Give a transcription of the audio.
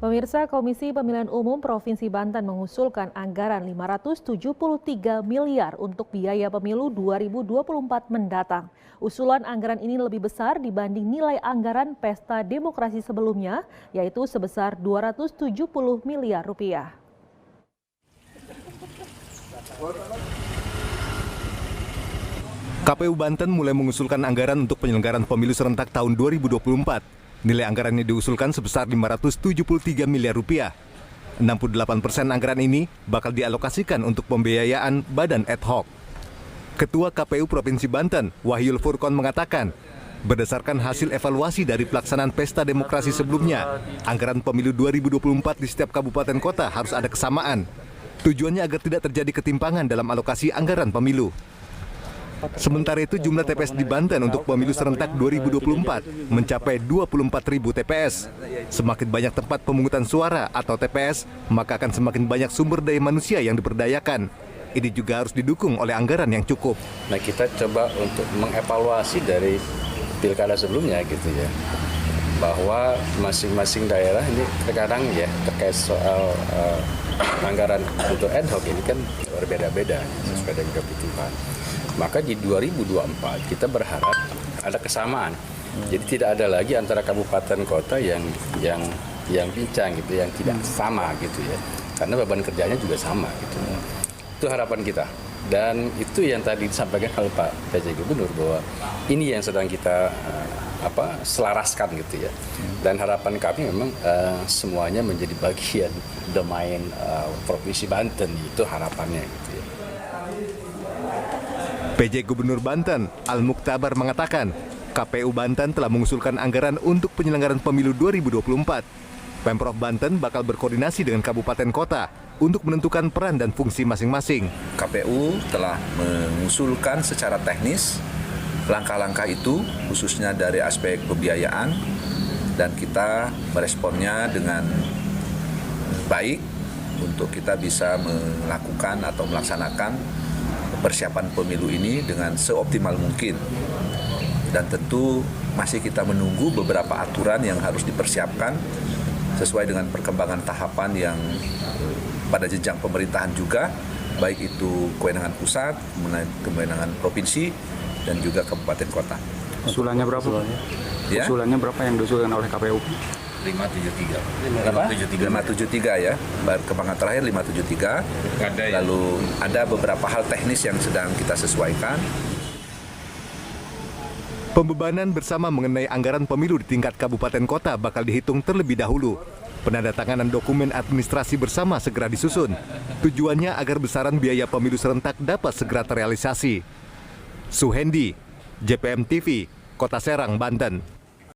Pemirsa, Komisi Pemilihan Umum Provinsi Banten mengusulkan anggaran 573 miliar untuk biaya pemilu 2024 mendatang. Usulan anggaran ini lebih besar dibanding nilai anggaran Pesta Demokrasi sebelumnya, yaitu sebesar 270 miliar rupiah. KPU Banten mulai mengusulkan anggaran untuk penyelenggaraan pemilu serentak tahun 2024. Nilai anggarannya diusulkan sebesar 573 miliar rupiah. 68% anggaran ini bakal dialokasikan untuk pembiayaan badan ad hoc. Ketua KPU Provinsi Banten, Wahyul Furqon mengatakan, berdasarkan hasil evaluasi dari pelaksanaan Pesta Demokrasi sebelumnya, anggaran pemilu 2024 di setiap kabupaten kota harus ada kesamaan. Tujuannya agar tidak terjadi ketimpangan dalam alokasi anggaran pemilu. Sementara itu jumlah TPS di Banten untuk pemilu serentak 2024 mencapai 24.000 TPS. Semakin banyak tempat pemungutan suara atau TPS, maka akan semakin banyak sumber daya manusia yang diberdayakan. Ini juga harus didukung oleh anggaran yang cukup. Nah, kita coba untuk mengevaluasi dari pilkada sebelumnya gitu ya, bahwa masing-masing daerah ini terkadang ya terkait soal anggaran untuk ad hoc ini kan berbeda-beda sesuai dengan kebutuhan. Maka di 2024 kita berharap ada kesamaan. Jadi tidak ada lagi antara kabupaten kota yang bincang gitu, yang tidak sama gitu ya. Karena beban kerjanya juga sama gitu. Itu harapan kita. Dan itu yang tadi disampaikan oleh Pak PJ Gubernur bahwa ini yang sedang kita selaraskan gitu ya. Dan harapan kami memang semuanya menjadi bagian domain Provinsi Banten, itu harapannya gitu ya. PJ Gubernur Banten, Al-Muktabar mengatakan, KPU Banten telah mengusulkan anggaran untuk penyelenggaraan pemilu 2024. Pemprov Banten bakal berkoordinasi dengan kabupaten kota untuk menentukan peran dan fungsi masing-masing. KPU telah mengusulkan secara teknis langkah-langkah itu, khususnya dari aspek pembiayaan, dan kita meresponnya dengan baik untuk kita bisa melakukan atau melaksanakan persiapan pemilu ini dengan seoptimal mungkin. Dan tentu masih kita menunggu beberapa aturan yang harus dipersiapkan sesuai dengan perkembangan tahapan yang pada jenjang pemerintahan juga, baik itu kewenangan pusat, kewenangan provinsi, dan juga kabupaten kota. Usulannya berapa? Ya? Usulannya berapa yang diusulkan oleh KPU? 573 ya, perkembangan terakhir 573. Lalu ada beberapa hal teknis yang sedang kita sesuaikan. Pembebanan bersama mengenai anggaran pemilu di tingkat kabupaten kota bakal dihitung terlebih dahulu. Penandatanganan dokumen administrasi bersama segera disusun. Tujuannya agar besaran biaya pemilu serentak dapat segera terrealisasi. Suhendi, JPM TV, Kota Serang, Banten.